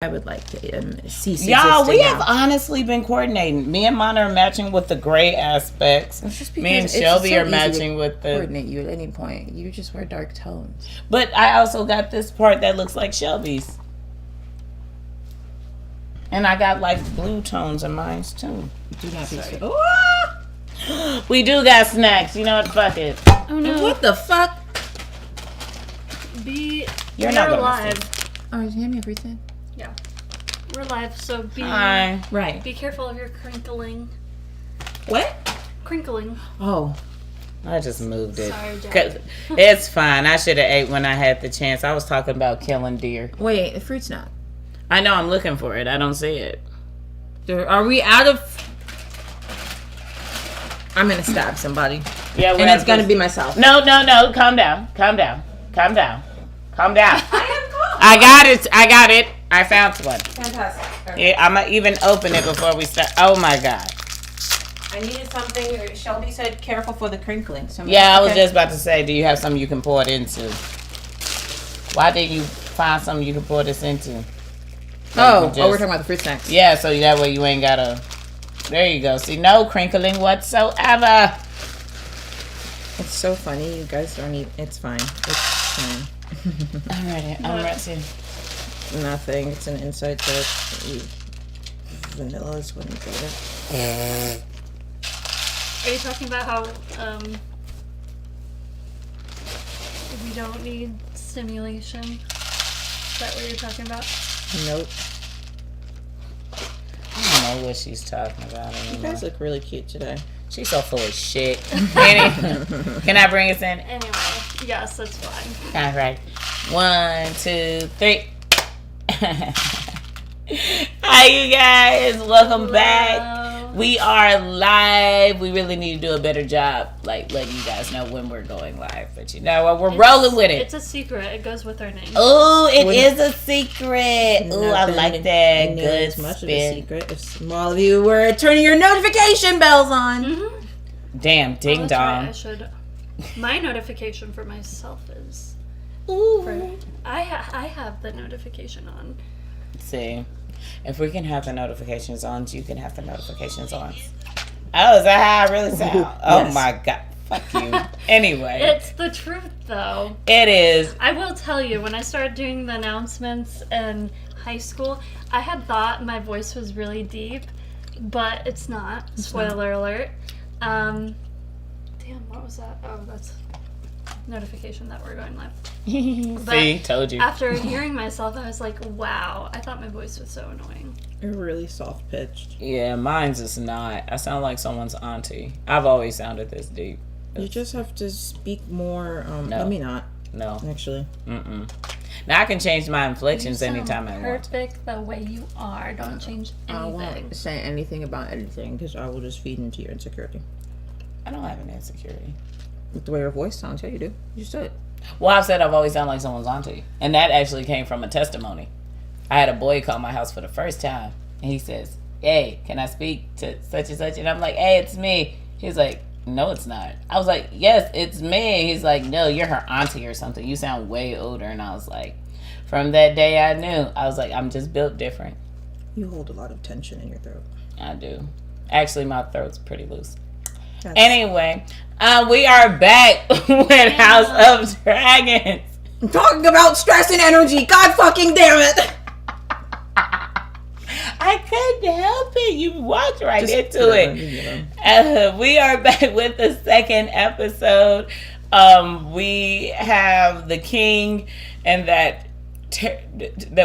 I would like to see. Y'all, we have honestly been coordinating. Me and Mana are matching with the gray aspects. Me and Shelby are matching with the... coordinate you at any point. You just wear dark tones. But I also got this part that looks like Shelby's. And I got like blue tones in mine too. Do not be so... We do got snacks. You know what? Fuck it. Oh no. What the fuck? You're not live. Oh, did you hand me a fruit stand? Yeah. We're live, so Hi. Right. be careful of your crinkling. What? Crinkling. Oh. I just moved it. Sorry, Jack. 'Cause it's fine. I should have ate when I had the chance. I was talking about killing deer. Wait, the fruit's not. I know. I'm looking for it. I don't see it. Are we out of... I'm gonna stab somebody. Yeah, and it's gonna be myself. No. Calm down. Calm down. Calm down. Calm down. I am calm. I got it. I found one. Fantastic. Okay. Yeah, I'm gonna even open it before we start. Oh my god. I needed something. Shelby said careful for the crinkling. So Yeah, I was just about to say, do you have something you can pour it into? Why didn't you find something you can pour this into? we're talking about the fruit snacks. Yeah, so that way you ain't gotta... There you go. See, no crinkling whatsoever. It's so funny. You guys don't need... It's fine. It's fine. Alrighty, I'm ready. Nothing. It's an inside joke. Vanillas wouldn't get it. Are you talking about how we don't need stimulation? Is that what you're talking about? Nope. I don't know what she's talking about You anymore. guys look really cute today. She's so full of shit. Can I bring us in? Anyway, yes, that's fine. Alright. 1, 2, 3. Hi, you guys. Welcome back. We are live. We really need to do a better job, like letting you guys know when we're going live. But you know what? We're rolling with it. It's a secret. It goes with our name. Oh, it is a secret. Oh, I like that. Good As much of a spin. secret. If all of you were turning your notification bells on. Mm-hmm. Damn, ding That's dong. right, I should. My notification for myself is. Ooh. I have the notification on. See, if we can have the notifications on, you can have the notifications on. Oh, is that how I really sound? Oh Yes. my god. Fuck you. Anyway. It's the truth, though. It is. I will tell you, when I started doing the announcements in high school, I had thought my voice was really deep, but it's not. Spoiler alert. Damn, what was that? Oh, that's notification that we're going live. See, told you. After hearing myself, I was like, wow, I thought my voice was so annoying. You're really soft pitched. Yeah, mine's is not. I sound like someone's auntie. I've always sounded this deep. You just have to speak more. No. Let me not. No. Actually. Mm-mm. Now I can change my inflections You sound anytime I want. perfect the way you are. Don't change I anything. won't say anything about anything because I will just feed into your insecurity. I don't have an insecurity. With the way your voice sounds, yeah, you do. You said. Well, I've said I've always sounded like someone's auntie. And that actually came from a testimony. I had a boy call my house for the first time. And he says, hey, can I speak to such and such? And I'm like, hey, it's me. He's like, no, it's not. I was like, yes, it's me. He's like, no, you're her auntie or something. You sound way older. And I was like, from that day I knew. I was like, I'm just built different. You hold a lot of tension in your throat. I do. Actually, my throat's pretty loose. That's... Anyway, we are back with House of Dragons. I'm talking about stress and energy. God fucking damn it. I couldn't help it. You walked right Just into it. We are back with the second episode. We have the king and that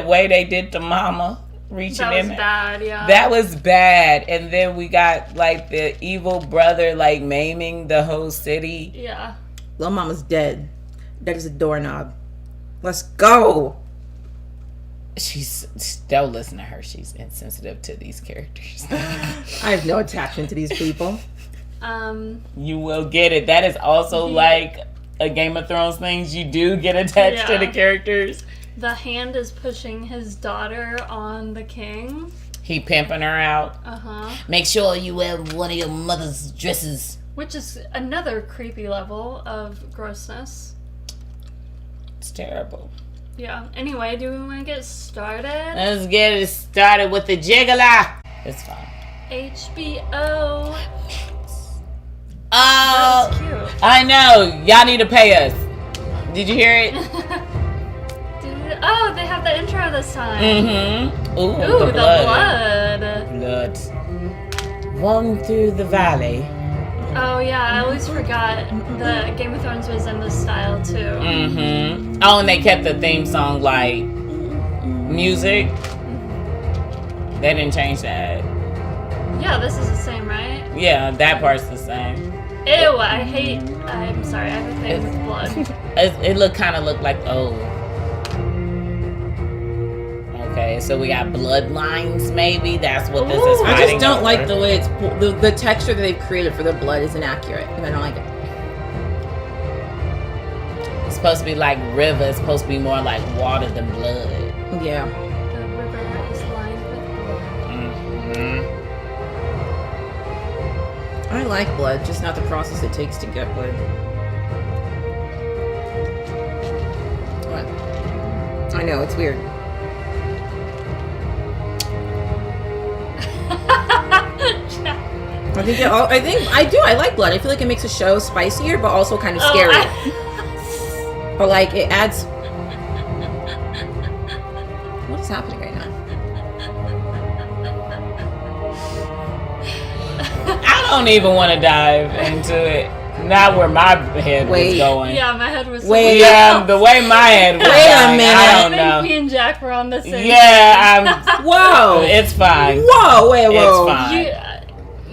way they did to Mama reaching That was in. bad, yeah. That was bad. And then we got like the evil brother like maiming the whole city. Yeah. Little Mama's dead. That is a doorknob. Let's go. Don't listen to her. She's insensitive to these characters. I have no attachment to these people. You will get it. That is also like a Game of Thrones thing. You do get attached to the characters. The hand is pushing his daughter on the king. He pimping her out. Uh-huh. Make sure you wear one of your mother's dresses. Which is another creepy level of grossness. It's terrible. Yeah. Anyway, do we want to get started? Let's get it started with the jiggler. It's fine. HBO. Oh, That's cute. I know. Y'all need to pay us. Did you hear it? Oh, they have the intro this time. Mm-hmm. Ooh, Ooh, the the blood. blood. Run through the valley. Oh yeah, I always forgot the Game of Thrones was in this style too. Mm-hmm. Oh, and they kept the theme song like music. They didn't change that. Yeah, this is the same, right? Yeah, that part's the same. Ew, I'm sorry, I have a thing with blood. It kind of looked like, oh. Okay, so we got bloodlines, maybe? That's what this is I fighting just don't over. like the way it's the texture that they've created for the blood is inaccurate, and I don't like it. It's supposed to be like river. It's supposed to be more like water than blood. Yeah. The river is lined with blood. Mm-hmm. I like blood, just not the process it takes to get blood. What? I know, it's weird. I like blood. I feel like it makes a show spicier, but also kind of scary. But like it adds. What is happening right now? I don't even want to dive into it. Not where my head was going. Yeah, my head was. The way my head was Wait a going, minute. I I don't think know. me and Jack were on the same. Yeah, Whoa! it's fine. Whoa! Wait, whoa! It's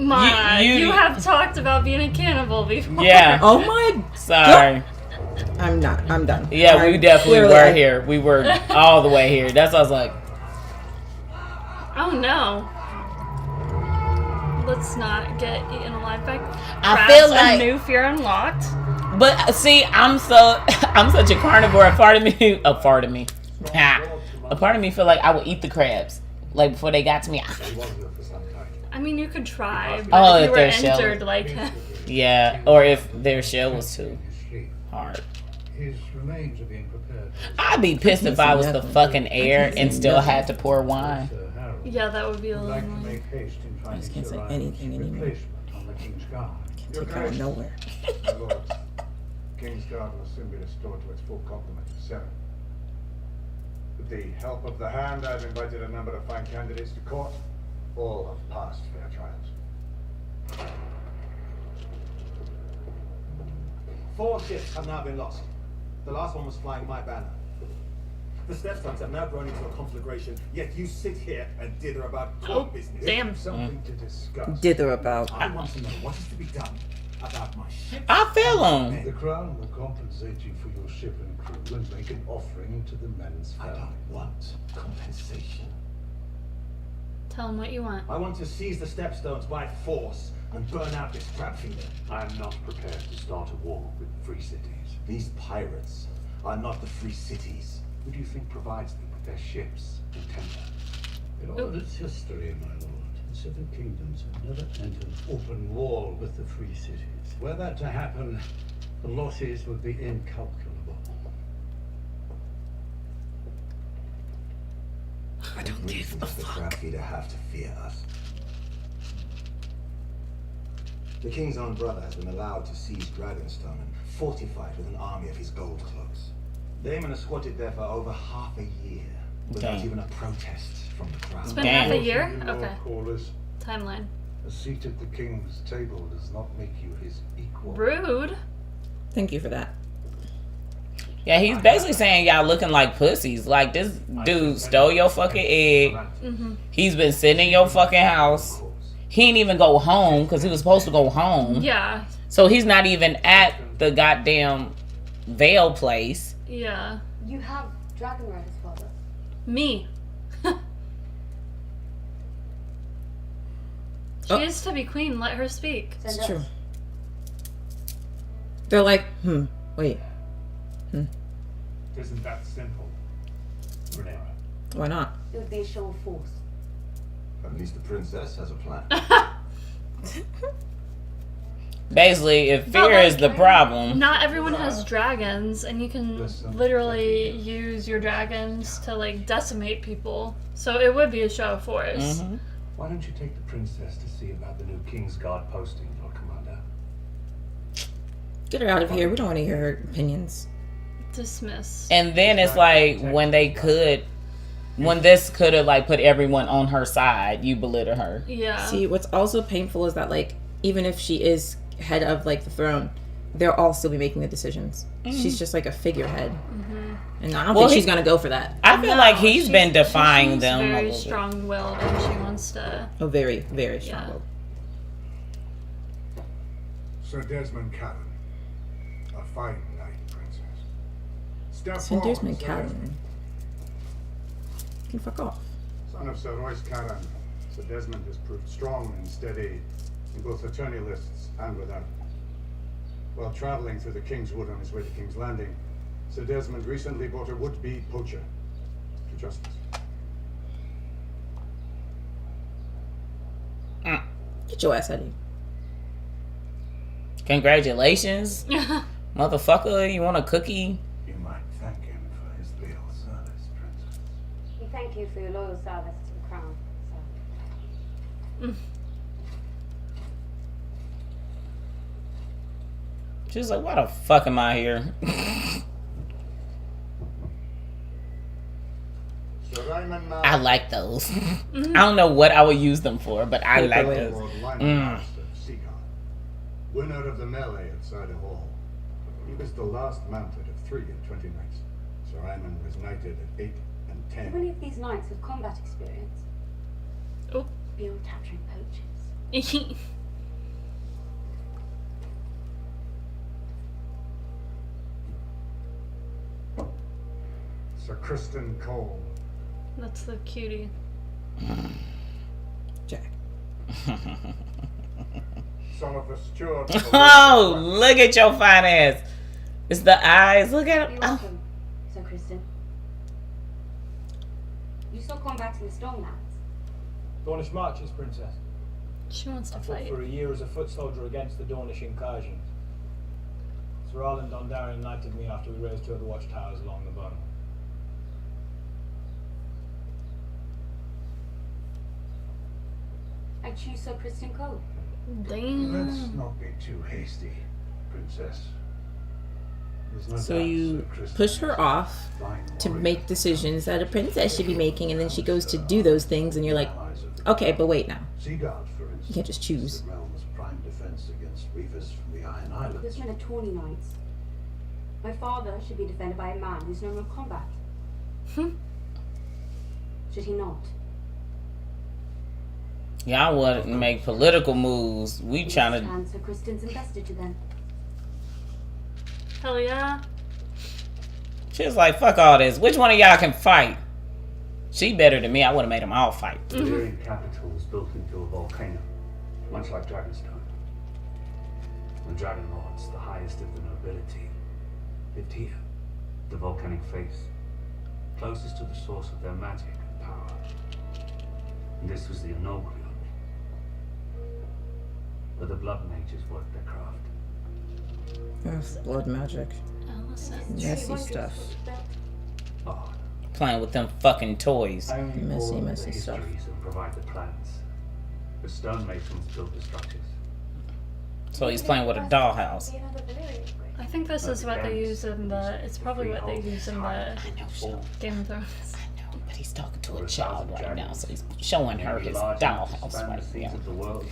fine. You have talked about being a cannibal before. Yeah. Oh my! Sorry. I'm not. I'm done. Yeah, we definitely Clearly, were here. We were all the way here. That's what I was like. Oh no. Let's not get eaten alive by crabs. I feel like a new fear unlocked. But see, I'm such a carnivore. A part of me feel like I would eat the crabs like before they got to me. I mean, you could try, but Oh, if you if were they're shell. entered like Yeah, or if their shell was too hard. His remains are being prepared. I'd be pissed if I was the fucking heir and still had to pour wine. Sir Harold yeah, that would be a would little like to annoying. make haste in finding can't Sir say Ryan's anything anymore. replacement on the King's Guard. Take her out of nowhere. My lords, King's Guard will soon be restored to its full complement of 7. With the help of the Hand, I've invited a number of fine candidates to court. All have passed fair trials. 4 ships have now been lost. The last one was flying my banner. The Stepstones have now grown into a conflagration, yet you sit here and dither about court business. Damn. Something to discuss. Dither about. I want to know what is to be done about my ship. I feel him. The Crown will compensate you for your ship and crew and make an offering to the men's I family. don't want compensation. Tell them what you want. I want to seize the Stepstones by force and burn out this crab feeder. I am not prepared to start a war with the free cities. These pirates are not the free cities. Who do you think provides them with their ships and timber? In all its history, my lord, the 7 kingdoms have never entered open war with the free cities. Were that to happen, the losses would be incalculable. I don't give a Does the crab feeder have to fear us? The king's own brother has been allowed to seize Dragonstone and fortified with an army of his gold cloaks. Daemon has squatted there for over half a year without Damn. even a protest from the crowd. It's been Damn. half a year? You Lord Okay. Callers, Timeline. a seat at the King's table does not make you his equal. Rude. Thank you for that. Yeah, he's basically saying y'all looking like pussies. Like this dude stole your fucking egg. Mm-hmm. He's been sitting in your fucking house. He didn't even go home because he was supposed to go home. Yeah. So he's not even at the goddamn Vale place. Yeah. You have dragon riders, father. Me. She Oh. is to be queen. Let her speak. Send It's us. true. They're like, wait, Isn't that simple, Rhaenyra? why not? It would be a show of force. At least the princess has a plan. Basically, if But, fear is the problem, Not everyone has dragons, and you can literally use your dragons to like decimate people. So it would be a show of force. mm-hmm. Why don't you take the princess to see about the new King's Guard posting, Lord Commander? Get her out of here. We don't want to hear her opinions. Dismiss. And then it's like when this could have like put everyone on her side, you belittle her. Yeah. See, what's also painful is that like even if she is head of like the throne, they'll all still be making the decisions. She's just like a figurehead, and I don't think she's gonna go for that. I feel like he's been defying She's them. a very little bit. strong-willed, and she wants to. Oh, very, very strong. Yeah. Sir Desmond Callan. A fine knight, princess. Step Sir forward, Desmond Sir Callan. Can fuck off. Son of Sir Royce Callan, Sir Desmond has proved strong and steady in both attorney lists and without. While traveling through the King's Wood on his way to King's Landing, Sir Desmond recently brought a would-be poacher to justice. Get your ass out of here. Congratulations, motherfucker! You want a cookie? You might thank him for his loyal service, princess. We thank you for your loyal service to the crown, sir. She was like, "Why the fuck am I here?" Sir Raymond Mallett, I like those. I don't know what I would use them for, but I like those. Lord Lionel's of Seagull, winner of the melee at Cider Hall. He was the last mounted of 3 and 20 knights. Sir Raymond was knighted at 8 and Do 10. any of these knights with combat experience? Oh. Beyond capturing poachers. Sir Kristen Cole, That's the cutie. Jack. son of the steward. Oh, look at your fine ass. It's the eyes. Look at You're him. Oh. welcome, Sir Kristen. You saw combat in the Stormlands. Dornish marches, princess. She wants to I fought fight. for a year as a foot soldier against the Dornish incursions. Sir Arlen Dondarrion knighted me after we raised 2 of the watchtowers along the Bun. I choose Sir Kristen Cole. Damn. Let's not be too hasty, princess. There's no So doubt you Sir Kristen push is her a off fine to warrior. make decisions that a princess should be making, and then she goes to do those things, and you're like, okay, but wait now. Seaguard, for instance, You can't just choose. is the realm's prime defense against reavers from the Iron Islands. Those men are tawny knights. My father should be defended by a man who's known of combat. Should he not? Y'all want to make political moves. We trying to. And Sir Kristen's invested to them. Hell yeah. She was like, fuck all this. Which one of y'all can fight? She better than me. I would have made them all fight. The Valyrian capital was built into a volcano, much like Dragonstone. The Dragon Lords, the highest of the nobility, lived here, the volcanic face, closest to the source of their magic and power. And this was the Inaugural, where the blood mages worked their craft. Ugh, blood magic. Allison. Messy stuff. Oh, Playing with them fucking toys. I only Messy, bore messy the stuff. histories and provide the plans. The stonemasons built the structures. So he's playing with a dollhouse. I think this is what they use in the. It's probably what they use in the I know, so. Game of Thrones. I know, but he's talking to a child right now, so he's showing her his dollhouse right now. Of the world,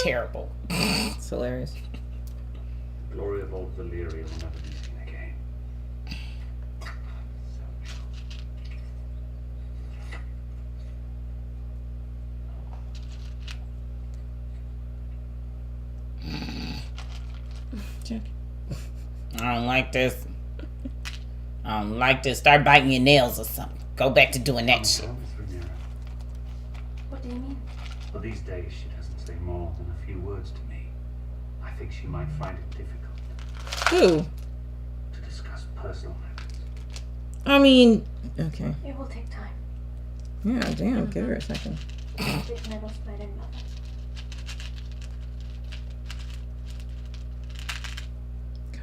Terrible. It's hilarious. the glory of old Valyria will never be seen again. I don't like this. I don't like this. Start biting your nails or something. Go back to doing that shit. What do you mean? Well, these days she doesn't say more than a few words to me. I think she might find it difficult Who? to discuss personal matters. I mean, okay. It will take time. Yeah, damn, give her a second. We've never spoken about it.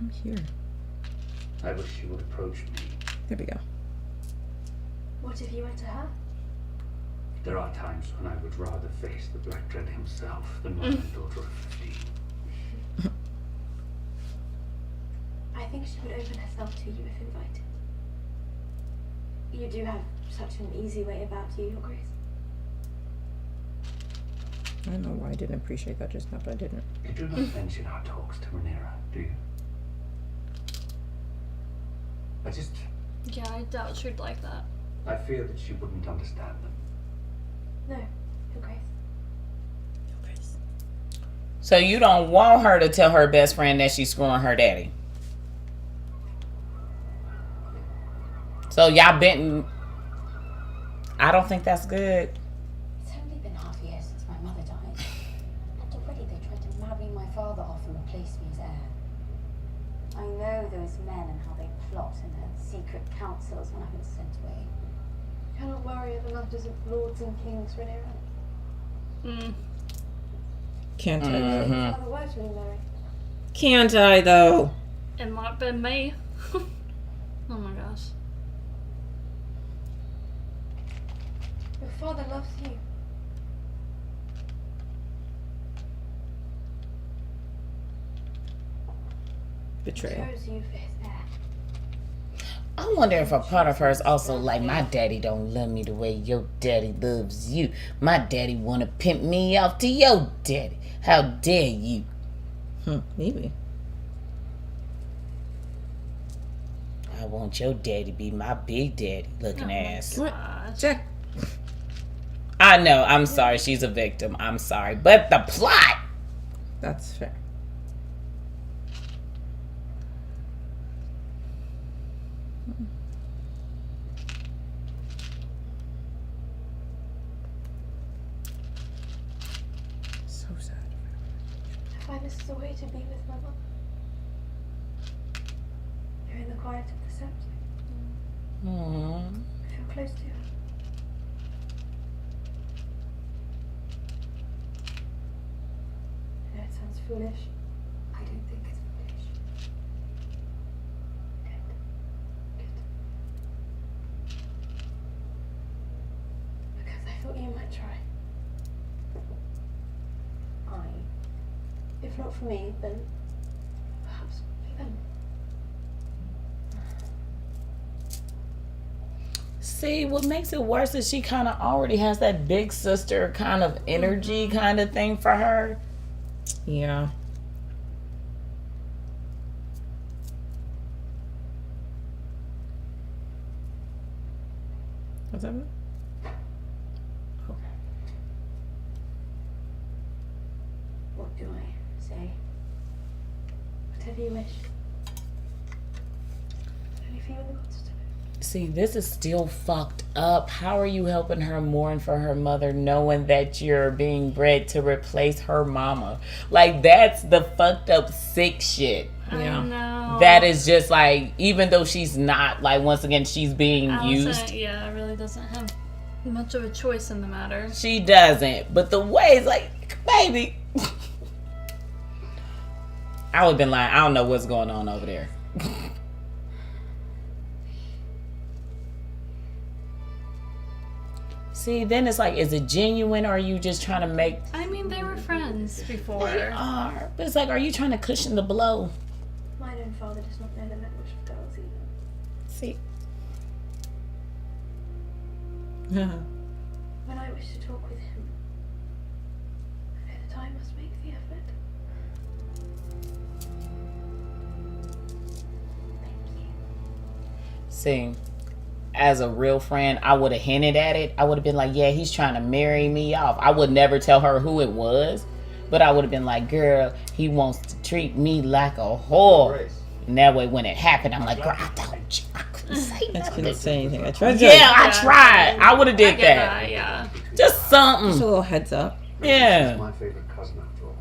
Come here. I wish she would approach me. There we go. What if you went to her? There are times when I would rather face the Black Dread himself than my own daughter of 15. I think she would open herself to you if invited. You do have such an easy way about you, Your Grace. I don't know why I didn't appreciate that just now, but I didn't. You do not mention our talks to Rhaenyra, do you? Yeah, I doubt she'd like that. I fear that she wouldn't understand them. No, Your Grace. So you don't want her to tell her best friend that she's screwing her daddy. So y'all been... I don't think that's good. It's only been half a year since my mother died. And already they tried to marry my father off and replace me as heir. I know those men and how they plot in their secret councils when I've been sent away. You cannot worry of the matters of lords and kings, Rhaenyra. Can't I though? Father were to remarry. Can't I though? It might have been me. Oh my gosh. Your father loves you. Betrayal. He chose you for his heir. I wonder if a part of her is also like, my daddy don't love me the way your daddy loves you. My daddy want to pimp me off to your daddy. How dare you? Maybe. I want your daddy be my big daddy looking ass. What? Jack. I know, I'm sorry, she's a victim. I'm sorry. But the plot! That's fair. So sad. I find this is a way to be with my mother. You're in the quiet of the steps. I feel close to her. I know it sounds foolish. I don't think it's foolish. Because I thought you might try. If not for me, then perhaps for them. See, what makes it worse is she kind of already has that big sister kind of energy kind of thing for her. Yeah. What's happening? What do I say? Whatever you wish. Only for you and the gods to know. See, this is still fucked up. How are you helping her mourn for her mother knowing that you're being bred to replace her mama? Like, that's the fucked up sick shit. Yeah. I know. That is just like, even though she's not, like, once again, she's being used. Yeah, it really doesn't have much of a choice in the matter. She doesn't. But the way it's like, baby. I would have been like, I don't know what's going on over there. See, then it's like, is it genuine or are you just trying to make... I mean, they were friends before. They are. But it's like, are you trying to cushion the blow? Mine own father does not know the language of girls either. See? When I wish to talk with him, I know that I must make the effort. Thank you. See, as a real friend, I would have hinted at it. I would have been like, yeah, he's trying to marry me off. I would never tell her who it was. But I would have been like, girl, he wants to treat me like a whore. And that way, when it happened, I'm like, girl, I couldn't say nothing. I couldn't say anything. I tried to. Yeah, I tried. I would have did that. Yeah. Just something. Just a little heads up. Yeah. My favorite cousin after all.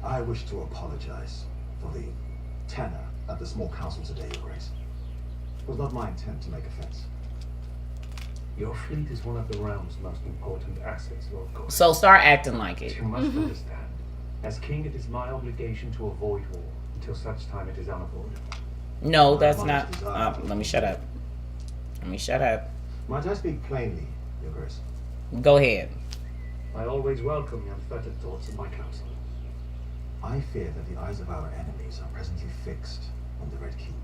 I wish to apologize for the tenor at the small council today, Your Grace. It was not my intent to make offense. Your fleet is one of the realm's most important assets, Lord God. So start acting like it. You must understand. As king, it is my obligation to avoid war until such time it is unavoidable. No, that's not. Let me shut up. Let me shut up. Might I speak plainly, Your Grace? Go ahead. I always welcome the unfettered thoughts of my counsel. I fear that the eyes of our enemies are presently fixed on the Red Keep.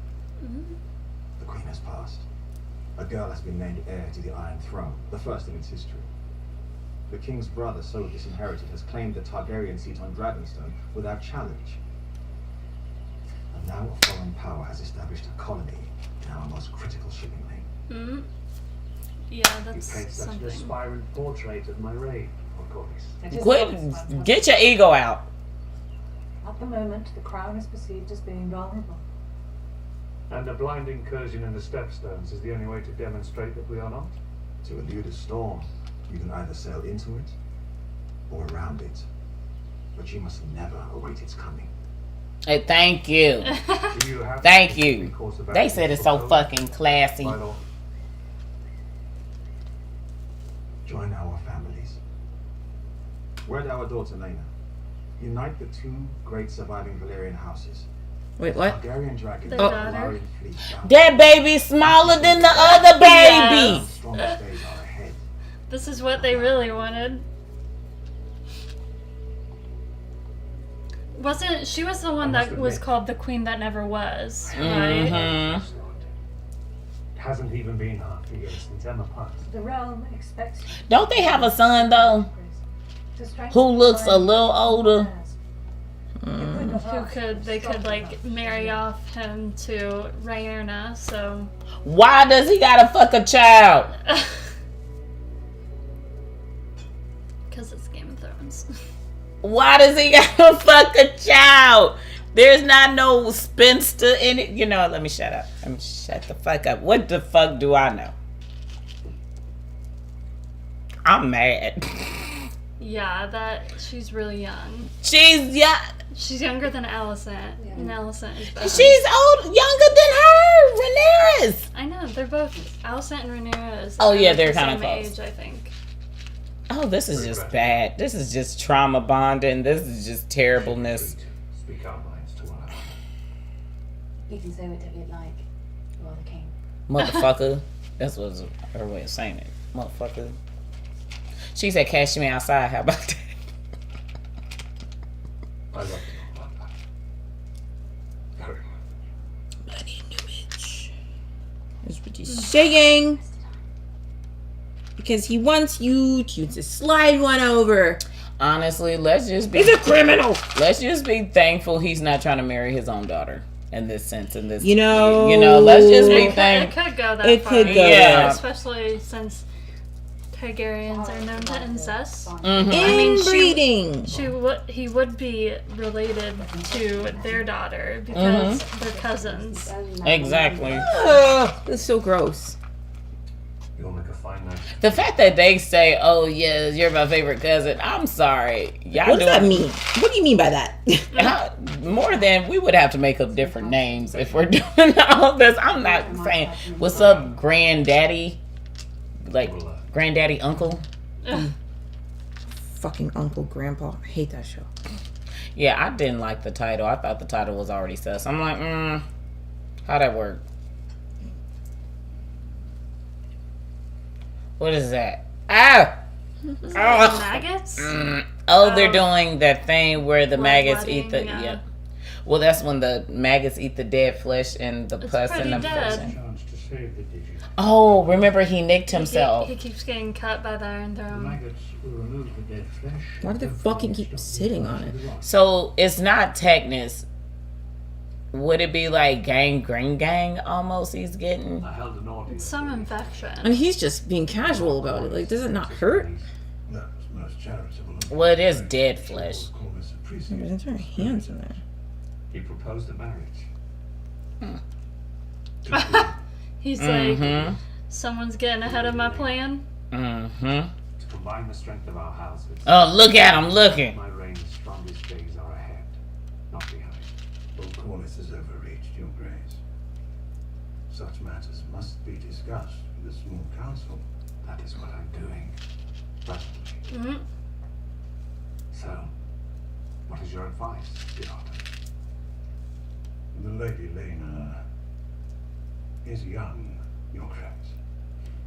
The Queen has passed. A girl has been named heir to the Iron Throne, the first in its history. The King's brother, so disinherited, has claimed the Targaryen seat on Dragonstone without challenge. And now a foreign power has established a colony in our most critical shipping lane. Yeah, that's You paint such an something. aspiring portrait of my reign, Corlys. Quit. Get your ego out. At the moment, the crown is perceived as being vulnerable. And a blind incursion in the stepstones is the only way to demonstrate that we are not. To elude a storm, you can either sail into it or around it. But you must never await its coming. Hey, thank you. Do you have Thank a you. course of They action said it's so for fucking classy. my lord? Join our families. Wed our daughter Lena. Unite the two great surviving Valyrian houses. Wait, what? Targaryen dragon, Their the daughter? Valyrian fleet bound That baby's smaller than the other baby. Yes. strongest days are ahead. This is what they really wanted. She was the one that was called the Queen That Never Was, right? Mhm. It hasn't even been half a year since Emma passed. The realm expects Don't they have a son though, to strengthen who looks the a little older? They could like marry off him to Rhaena, so Why does he gotta fuck a child? because it's Game of Thrones. Why does he gotta fuck a child? There's not no spinster in it. You know, let me shut up. Let me shut the fuck up. What the fuck do I know? I'm mad. Yeah, that she's really young. She's young. She's younger than Alicent, and Alicent is better. She's younger than her. Rhaenyra. I know they're both Alicent and Rhaenyra. Oh, yeah, like they're the kinda same close. age, I think. Oh, this is just bad. This is just trauma bonding. This is just terribleness. Speak our minds to one another. You can say whatever you'd like. You are the king. Motherfucker. That's what her way of saying it. Motherfucker. She said, cash me outside. How about that? I love you about that. Very much. Bloody new bitch. That's what he's saying. Because he wants you to just slide one over. Honestly, let's just be. He's a criminal. Let's just be thankful he's not trying to marry his own daughter. In this sense, in this. You know, let's just be It thankful. could go that It far. could go there. Especially since Targaryens are known to incest. Mhm. Inbreeding. He would be related to their daughter because they're cousins. Exactly. That's so gross. You'll make a fine night. The fact that they say, "Oh yeah, you're my favorite cousin," I'm sorry. Y'all What does that doing- mean? What do you mean by that? More than we would have to make up different names if we're doing all this. I'm not saying, "What's up, granddaddy?" Like granddaddy, uncle. Fucking Uncle Grandpa. I hate that show. Yeah, I didn't like the title. I thought the title was already sus. I'm like, how'd that work? What is that? Ah! Maggots? Oh, they're doing that thing where the maggots Bloodletting, eat the yeah. Well, that's when the maggots eat the dead flesh and the pus pretty and the dead. person. Chance to save the digit. Oh, remember he nicked himself. He keeps getting cut by the Iron The Throne. maggots will remove the dead flesh. Why do they fucking keep sitting on it? So it's not tetanus. Would it be like gang almost he's getting? I held an audience. It's some infection. I mean, he's just being casual about it. Like, does it not hurt? That was most charitable. Well, it is dead flesh. Corlys There's appreciated. entire hands in there. He proposed a marriage. He's Mm-hmm. like, someone's getting ahead of my plan. Mm-hmm. To combine the strength of our houses. Oh, look at him looking. My reign's strongest days are ahead, not behind. Lord Corlys has overreached, Your Grace. Such matters must be discussed with a small council. That is what I'm doing. Presently. Mhm. So, what is your advice, dear daughter? The Lady Lena is young, your grace.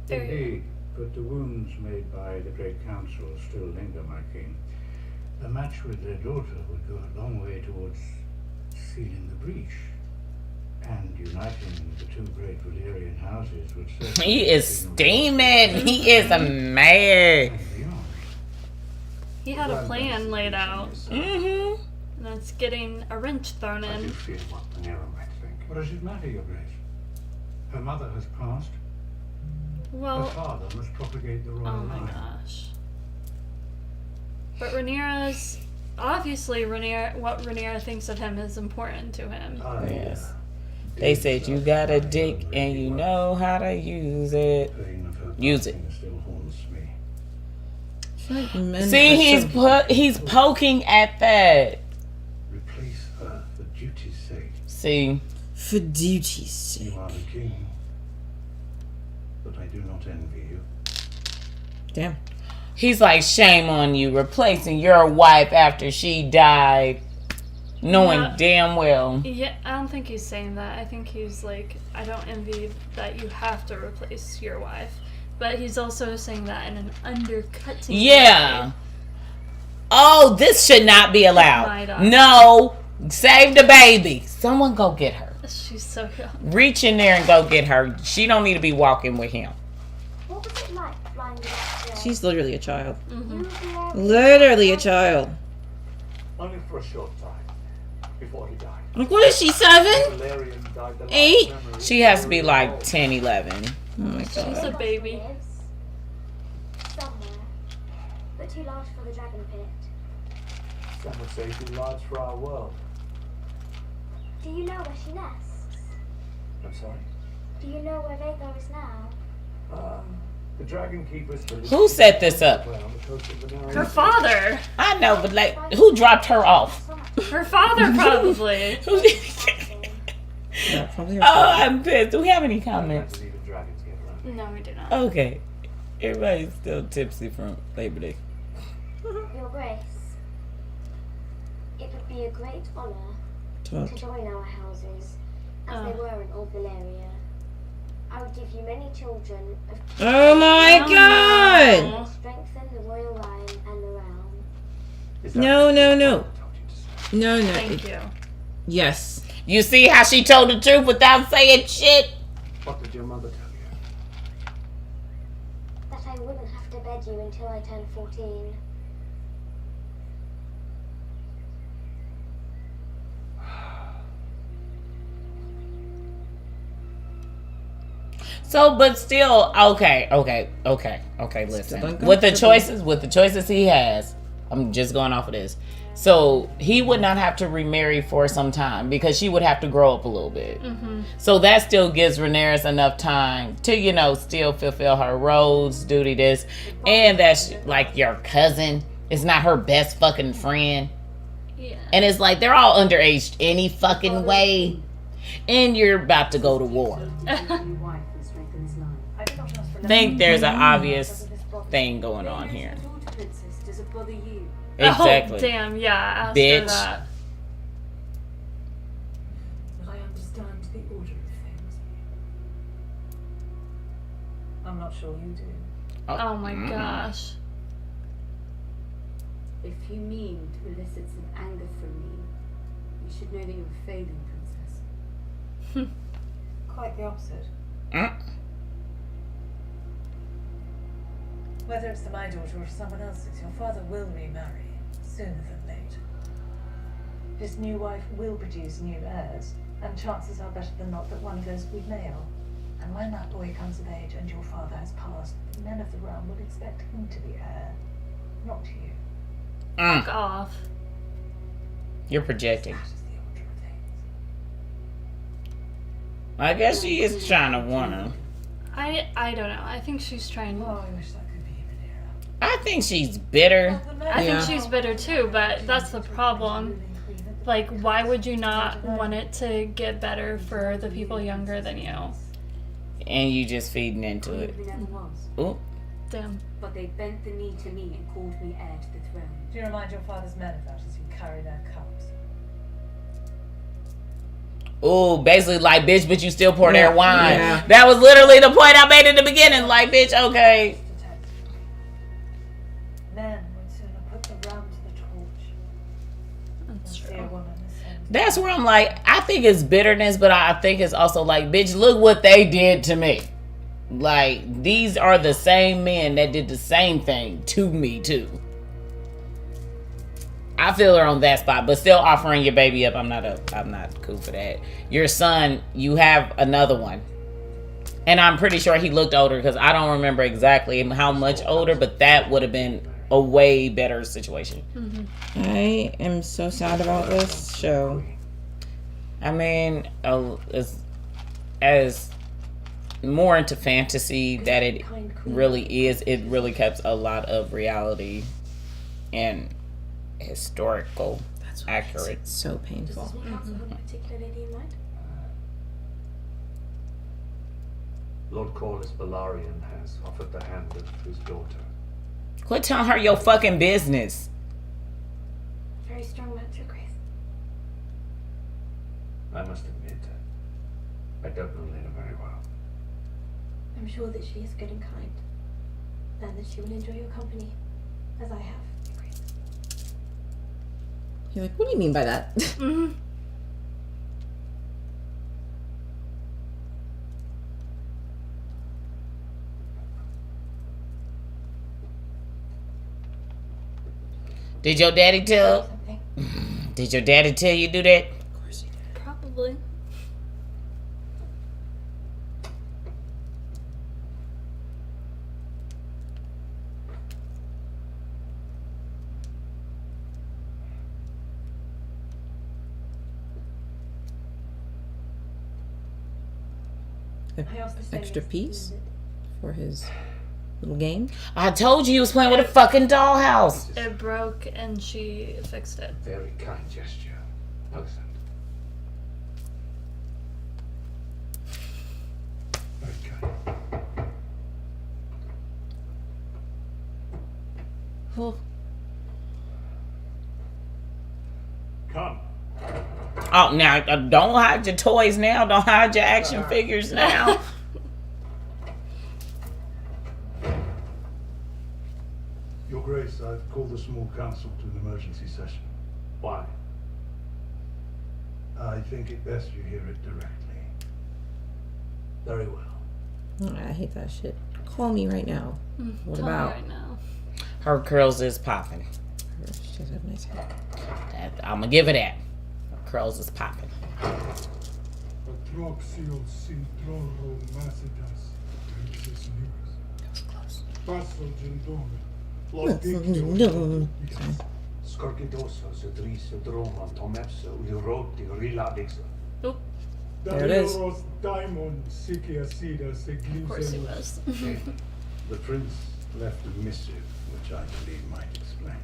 Very- Indeed, but the wounds made by the Great Council still linger, my king. A match with their daughter would go a long way towards sealing the breach. And uniting the two great Valyrian houses would certainly... He is steaming. He is a man. He had a plan laid out. Mm-hmm. And it's getting a wrench thrown I do in. fear what Rhaenyra might think. What does it matter, your grace? Her mother has passed. Her Well, father must propagate the royal oh my line. gosh. But Rhaenyra's obviously what Rhaenyra thinks of him is important to him. Yes. They said you got a dick and you know how to use it. Use it. Still haunts me. Like men See, are he's poking at that. Replace her for duty's sake. See, for duty's sake. You are the king, but I do not envy you. Damn. he's like, shame on you, replacing your wife after she died, knowing Yeah. damn well. Yeah, I don't think he's saying that. I think he's like, I don't envy that you have to replace your wife. But he's also saying that in an undercutting Yeah. way. Oh, this should not be My allowed. daughter. No. Save the baby. Someone go get her. She's so young. Reach in there and go get her. She don't need to be walking with him. What was it like flying without the... She's literally a child. Mm-hmm. Literally a child. Only for a short time, before he died. Like, what is she, 7? Valerian died the last 8? memory She has to be of like all. 10, 11. Oh my She's god. a baby. Somewhere, but too large for the dragon pit. Some would say too large for our world. Do you know where she nests? I'm sorry. Do you know where Vhagar is now? The Dragon Keepers... Who set this up? Her father. I know, but like, who dropped her off? Her father, probably. Who did- Yeah, probably her Oh, father. I'm pissed. Do we have any comments? Even dragons get around. No, we do not. Okay. Everybody's still tipsy from Labor Day. Your Grace, it would be a great honour Talk. to join our houses, as Oh. they were in Old Valyria. I would give you many children of Oh my god! strengthen the royal line and the realm. No, no, no. No, no. Thank you. Yes. You see how she told the truth without saying shit? What did your mother tell you? That I wouldn't have to bed you until I turned 14. So, but still, okay, listen. With the choices he has, I'm just going off of this. So, he would not have to remarry for some time because she would have to grow up a little bit. Mm-hmm. So, that still gives Rhaenyra enough time to, still fulfill her roles, duty this, and that's like your cousin. It's not her best fucking friend. Yeah. And it's like they're all underage any fucking way. And you're about to go to war. Think there's an obvious thing going on here. Exactly. Oh, damn, yeah, I asked Bitch. her that. But I understand the order of things. I'm not sure you do. Oh my gosh. If you mean to elicit some anger from me, you should know that you're a failing princess. Quite the opposite. Whether it's to my daughter or someone else's, your father will remarry, sooner than later. His new wife will produce new heirs, and chances are better than not that one of those will be male. And when that boy comes of age and your father has passed, the men of the realm will expect him to be heir, not you. Fuck off. You're projecting. That is the order of things. I guess she is trying to warn her. I don't know. I think she's trying. Oh, I wish that could be Rhaenyra. I think she's bitter. I Yeah. think she's bitter too, but that's the problem. Like, why would you not want it to get better for the people younger than you? And you just feeding into it. Probably never was. Ooh. Damn. But they bent the knee to me and called me heir to the throne. Do you remind your father's men of that as you carry their cups? Ooh, basically like, bitch, but you still pour their wine. Yeah. That was literally the point I made in the beginning. Like, bitch, okay. Men would sooner put the ram to the torch than see a woman ascend. That's where I'm like, I think it's bitterness, but I think it's also like, bitch, look what they did to me. Like, these are the same men that did the same thing to me too. I feel her on that spot, but still offering your baby up, I'm not cool for that. Your son, you have another one. And I'm pretty sure he looked older because I don't remember exactly how much older, but that would have been a way better situation. Mm-hmm. I am so sad about this show. I mean, as more into fantasy that it really is, it really kept a lot of reality and historical accurate. It's so painful. Does this one have a particular lady in mind? Lord Corlys Balarian has offered the hand of his daughter. Quit telling her your fucking business. Very strong match, Your Grace. I must admit, I don't know Lena very well. I'm sure that she is good and kind, and that she will enjoy your company, as I have, Your Grace. You're like, what do you mean by that? Mm-hmm. Did your daddy tell? Did your daddy tell you to do that? Of course he did. Probably. Extra piece for his little game. I told you he was playing with a fucking dollhouse. It broke and she fixed it. Very kind gesture. Alicent. Well, Come. Oh, now don't hide your toys now. Don't hide your action figures now. Your Grace, I've called the small council to an emergency session. Why? I think it best you hear it directly. Very well. I hate that shit. Call me right now. What Tell me about? right now. Her curls is popping. She does have nice hair. I'm gonna give her that. Her curls is popping. Atroxio Sintroro Macetas, Princess News. That was close. Paso Gendome. Scorgidoso, Zedriso, Droma, Tomepso, Uroti, Riladix. Oop. There it is. Daioros Daimon, Sikia Sida, Of course he Seglinsen. was. The prince left a missive, which I believe might explain.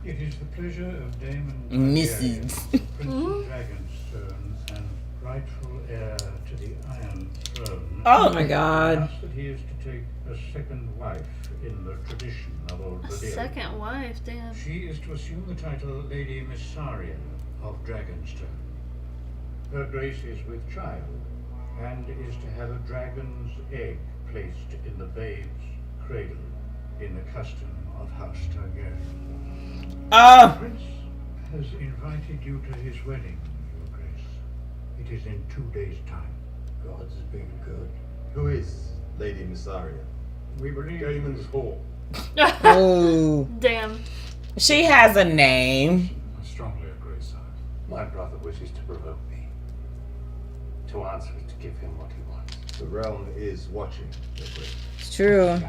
It is the pleasure of Daemon Missives. Targaryen, Prince of Dragonstone and rightful heir to the Iron Throne. Oh my God. announced that he is to take a second wife in the tradition of Old A Valyria. second wife, damn. She is to assume the title Lady Missarian of Dragonstone. Her grace is with child, and is to have a dragon's egg placed in the babe's cradle, in the custom of House Targaryen. The prince has invited you to his wedding, Your Grace. It is in 2 days' time. God's been good. Who is Lady Missaria? We believe Daemon's whore. Oh. Damn. She has a name. I strongly agree, sire. My brother wishes to provoke me. To answer it, to give him what he wants. The realm is watching, Your Grace. It's true.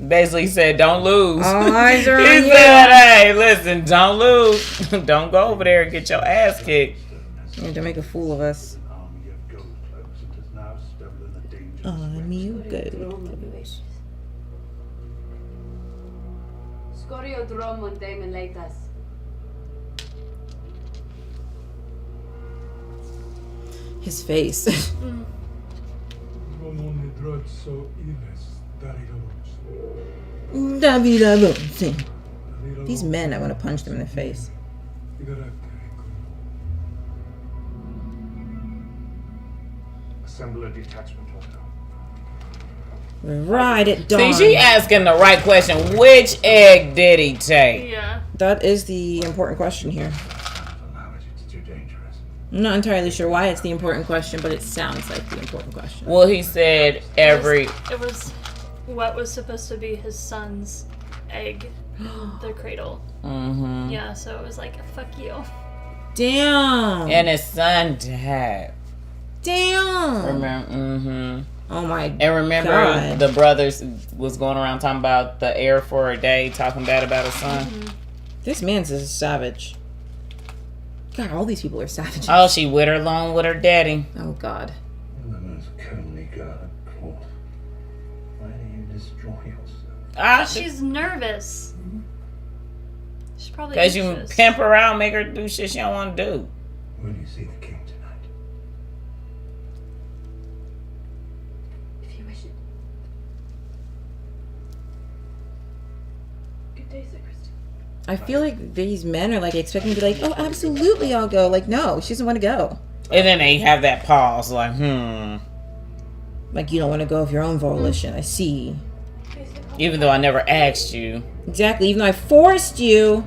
Basically said, don't lose. All eyes are He on you. said, hey, listen, don't lose. Don't go over there and get your ass kicked. You need to make a fool of us. An army of gold cloaks and has now stolen a dangerous Army of weapon. gold. Scorio Dromon Daemon Leitas. His face. Romone Drozzo Iles, Daridos. David Alonso. These men, I want to punch them in the face. Assemble a detachment order. Right at dawn. See, she asking the right question. Which egg did he take? Yeah. That is the important question here. It's too dangerous. I'm not entirely sure why it's the important question, but it sounds like the important question. Well, he said every... It was what was supposed to be his son's egg in the cradle. Mm-hmm. Yeah, so it was like, fuck you. Damn. And his son died. Damn. Remember? Mm-hmm. Oh my And remember, God. the brothers was going around talking about the heir for a day, talking bad about his son. Mm-hmm. This man's a savage. God, all these people are savages. Oh, she with her along with her daddy. Oh God. You're the most comely girl at court. Why do you destroy yourself? Ah, She's nervous. She's probably because you anxious. pimp her out, make her do shit she don't want to do. Will you see the king tonight? If you wish it. Good day, Sir Christian. I feel like these men are like expecting me to be like, oh, absolutely, I'll go. Like, no, she doesn't want to go. And then they have that pause, like, Like, you don't want to go of your own volition. I see. Even though I never asked you. Exactly. Even though I forced you.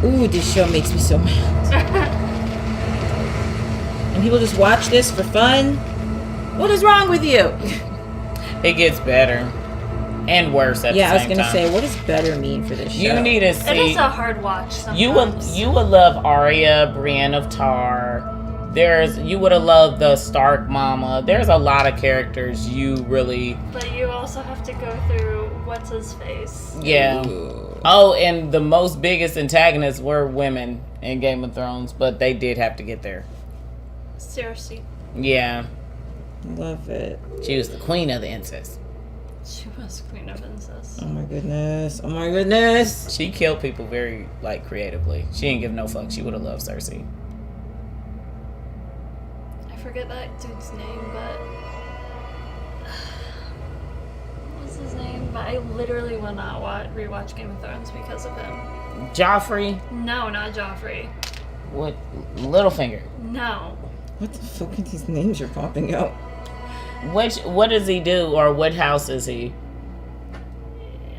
Ooh, this show makes me so mad. And people just watch this for fun. What is wrong with you? It gets better. And worse at the same time. Yeah, I was gonna say, what does better mean for this show? You need to see. It is a hard watch sometimes. You would love Arya, Brienne of Tar. You would have loved the Stark mama. There's a lot of characters you really. But you also have to go through what's his face. Yeah. Ooh. Oh, and the most biggest antagonists were women in Game of Thrones, but they did have to get there. Cersei. Yeah. Love it. She was the queen of the incest. She was queen of incest. Oh my goodness. Oh my goodness. She killed people very, creatively. She didn't give no fuck. She would have loved Cersei. I forget that dude's name, but... What's his name? But I literally will not rewatch Game of Thrones because of him. Joffrey? No, not Joffrey. What? Littlefinger? No. What the fuck are these names you're popping out? What does he do, or what house is he?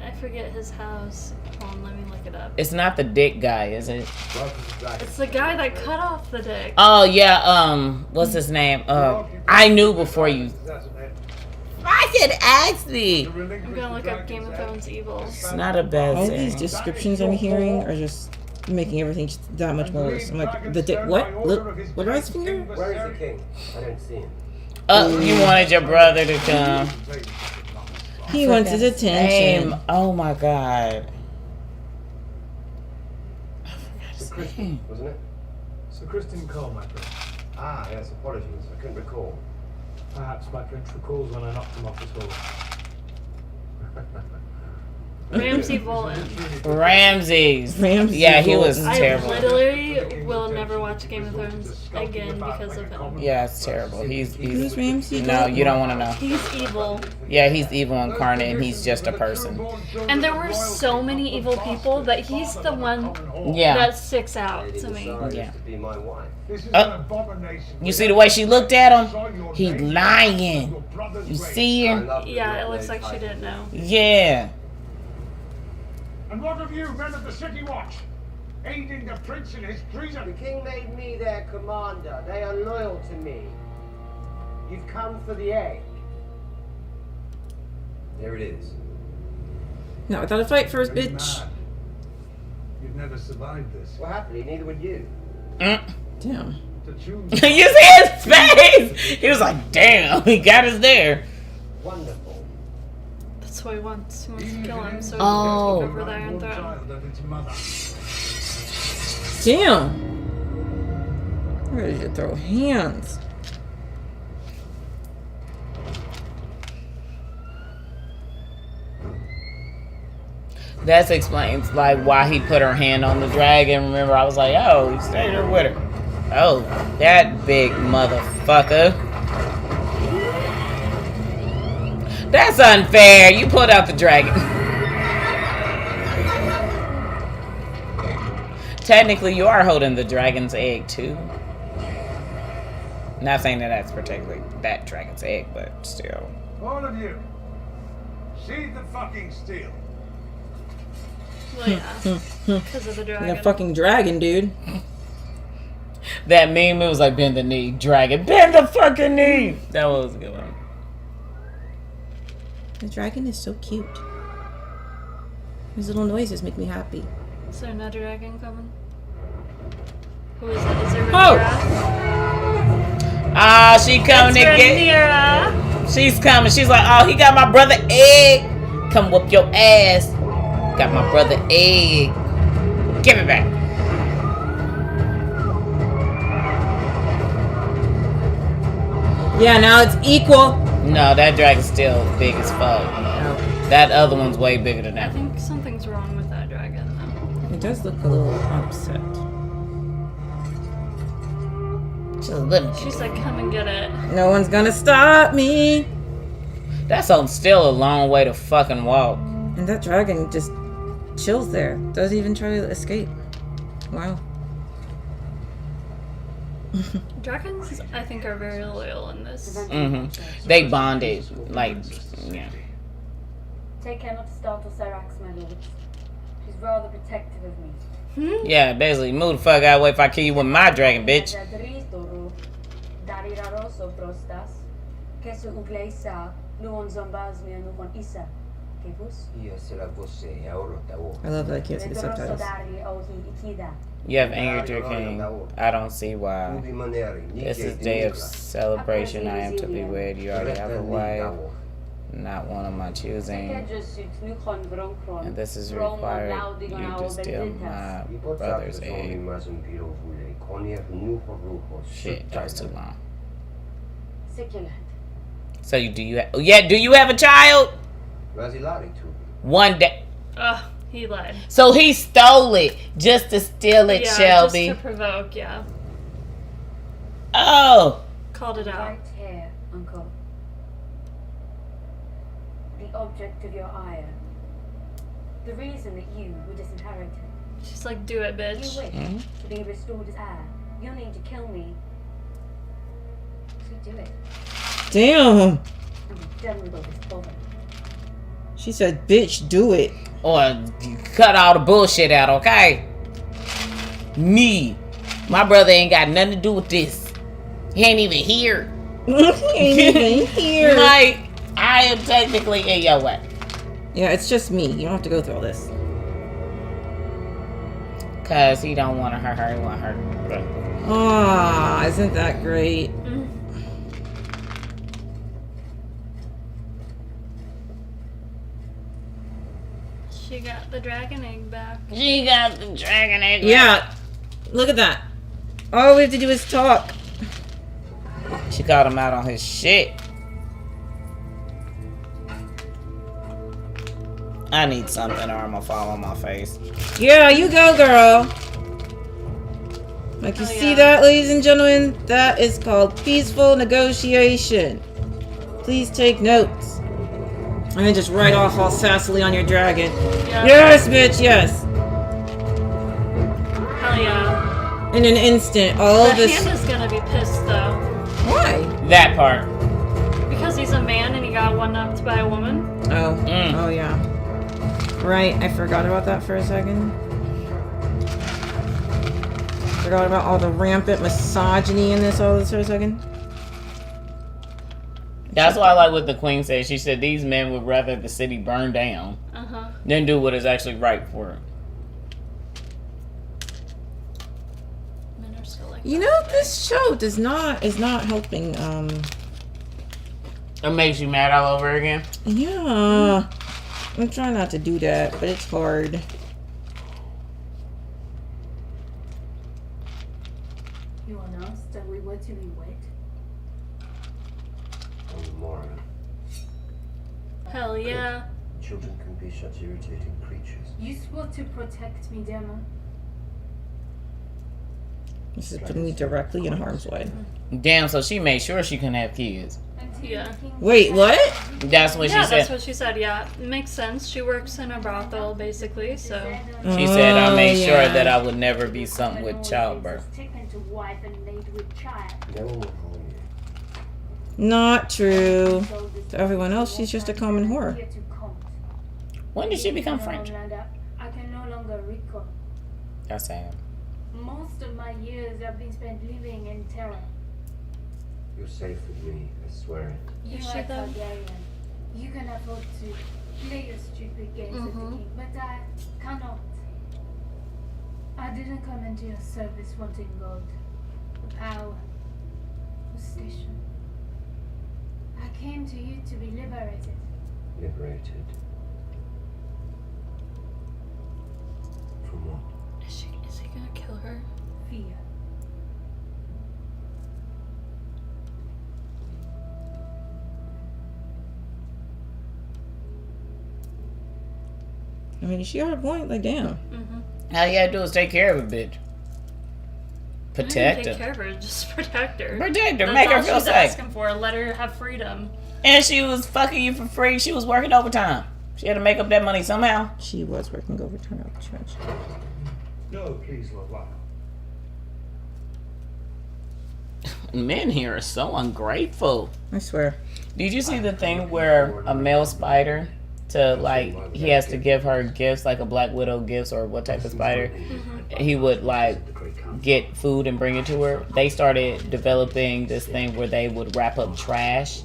I forget his house. Hold on, let me look it up. It's not the dick guy, is it? It's the guy that cut off the dick. Oh, yeah, what's his name? I knew before you. I said ask me. I'm gonna look up Game of Thrones evil. It's not a bad All thing. these descriptions I'm hearing are just making everything just that much more worse. I'm like, the dick, what? What about his finger? Where is the king? I don't see him. You wanted your brother to come. He wants his attention. Oh my God. Sir Christian, wasn't it? Sir Christian Cole, my prince. Ah, yes, apologies. I couldn't recall. Perhaps my prince recalls when I knocked him off his horse. Ramsay Bolton. Ramses. Yeah, he was I terrible. literally will never watch Game of Thrones again because of him. Yeah, it's terrible. He's Who's Ramsay? No, you don't want to know. He's evil. Yeah, he's evil incarnate, and he's just a person. And there were so many evil people, but he's the one that sticks out to me. Yeah. To be my wife. You see the way she looked at him? He lying. You see her? Yeah, it looks like she didn't know. Yeah. And what of you, men of the City Watch? Aiding the prince in his treason? The king made me their commander. They are loyal to me. You've come for the egg. There it is. No, without a fight first, bitch. You'd never survived this. Well, happily, neither would you. Damn. To choose. You see his face? He was like, damn, he got us there. Wonderful. That's what he wants. He wants to kill him so he Oh. can take over the Iron Throne. Damn. I'm ready to throw hands. That explains why he put her hand on the dragon. Remember, I was like, oh, he stayed there with her. Oh, that big motherfucker. That's unfair. You pulled out the dragon. Technically, you are holding the dragon's egg, too. Not saying that that's particularly that dragon's egg, but still. All of you, sheathe the fucking steel. Well, yeah. Because of the dragon. The fucking dragon, dude. That meme, it was like, bend the knee, dragon. Bend the fucking knee! That was a good one. The dragon is so cute. His little noises make me happy. Is there another dragon coming? Who is it? Is it Oh! Rhaenyra? Ah, she coming to get. Rhaenyra. She's coming. She's like, oh, he got my brother egg. Come whoop your ass. Got my brother egg. Give it back. Yeah, now it's equal. No, that dragon's still big as fuck. That other one's way bigger than I that. think something's wrong with that dragon, though. It does look a little upset. She's like, come and get it. No one's gonna stop me. That's still a long way to fucking walk. And that dragon just chills there. Doesn't even try to escape. Wow. Dragons, I think, are very loyal in this. Mm-hmm. They bonded. Like, yeah. Take care not to startle Serax, my lords. She's rather protective of me. Yeah, basically, move the fuck out of the way if I kill you with my dragon, bitch. I love that I can't see the subtitles. You have angered your king. I don't see why. This is day of celebration. I am to be wed. You already have a wife. Not one of my choosing. And this is required. You to steal my brother's egg. Shit, that was too long. So do you have a child? One day. Ugh, he lied. So he stole it just to steal it, Shelby. Just to provoke, yeah. Oh. Called it out. Right here, Uncle. The object of your ire. The reason that you were disinherited. She's like, do it, bitch. You wish to be restored as heir. You'll need to kill me. So do it. Damn. I'm done with all this bother. She said, bitch, do it. Or cut all the bullshit out, okay? Me. My brother ain't got nothing to do with this. He ain't even here. He ain't even here. Like, I am technically in your way. Yeah, it's just me. You don't have to go through all this. Cause he don't want to hurt her. He want her. Ah, isn't that great? She got the dragon egg back. She got the dragon egg back. Yeah. Look at that. All we have to do is talk. She called him out on his shit. I need something or I'm gonna fall on my face. Yeah, you go, girl. Like you see that, ladies and gentlemen? That is called peaceful negotiation. Please take notes. And then just ride off all sassily on your dragon. Yeah. Yes, bitch, yes. Hell yeah. In an instant, all of this. The hand is gonna be pissed though. Why? That part. Because he's a man and he got one-upped by a woman. Oh. Oh, yeah. Right, I forgot about that for a second. Forgot about all the rampant misogyny in this all this for a second. That's why I like what the queen said. She said these men would rather the city burn down than do what is actually right for it. Men are still like You know, this show is not helping. It makes you mad all over again. Yeah, I'm trying not to do that, but it's hard. You announced that we were to be wed. Hell yeah. Children can be such irritating creatures. You swore to protect me, Gemma. This is putting me directly in harm's way. Damn, so she made sure she couldn't have kids. Yeah. Wait, what? That's what she said. Yeah, that's what she said, yeah. It makes sense. She works in a brothel, basically, so... She said, I made sure that I would never be something with childbirth. Not true. To everyone else, she's just a common whore. When did she become French? I can no longer recall. That's sad. Most of my years have been spent living in terror. You're safe with me, I swear it. You are Targaryen. You can afford to play your stupid games with the king, but I cannot. I didn't come into your service wanting gold, power, or station. I came to you to be liberated. Liberated. From what? Is he gonna kill her? Fear. I mean, she got a point. Like, damn. All you gotta do is take care of a bitch. Protect Take her. care of her, just protect her. Protect her, That's make her all feel she's safe. asking for. Let her have freedom. And she was fucking you for free. She was working overtime. She had to make up that money somehow. She was working overtime at the church. No, please, Lord Lionel. Men here are so ungrateful. I swear. Did you see the thing where a male spider he has to give her gifts, like a Black Widow gifts, or what type of spider? He would get food and bring it to her. They started developing this thing where they would wrap up trash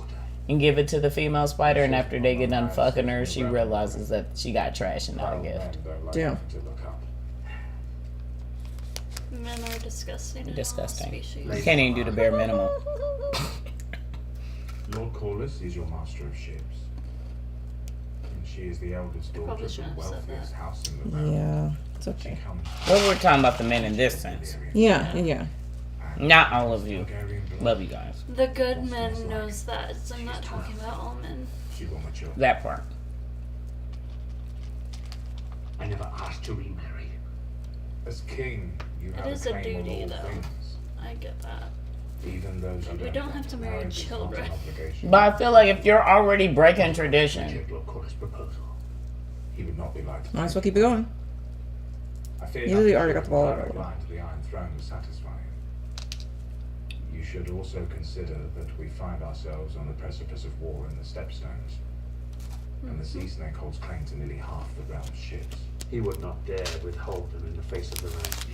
and give it to the female spider, and after they get done fucking her, she realizes that she got trash and not a gift. Damn. Men are disgusting. Disgusting. Species. You can't even do the bare minimum. Lord Corliss is your master of ships. And she is the eldest daughter Probably of the shouldn't have said wealthiest that. house in the realm. Yeah, it's okay. Well, we're talking about the men in this sense. Yeah. Not all of you. Love you guys. The good man knows that. So I'm not talking about all men. That part. I never asked to remarry. As king, you It have is a a claim on duty, all though. things, I get that. even those who We don't have to marry Marriage is not an children. obligation. But I feel like if you're already breaking tradition, Lord Corliss' proposal. He would not be liked. Might as well keep it going. I fear You really nothing already got the ball short of over. a line to the Iron Throne would satisfy you. You should also consider that we find ourselves on the precipice of war in the Stepstones, and the Sea Snake holds claim to nearly half the realm's ships. He would not dare withhold them in the face of the Rand's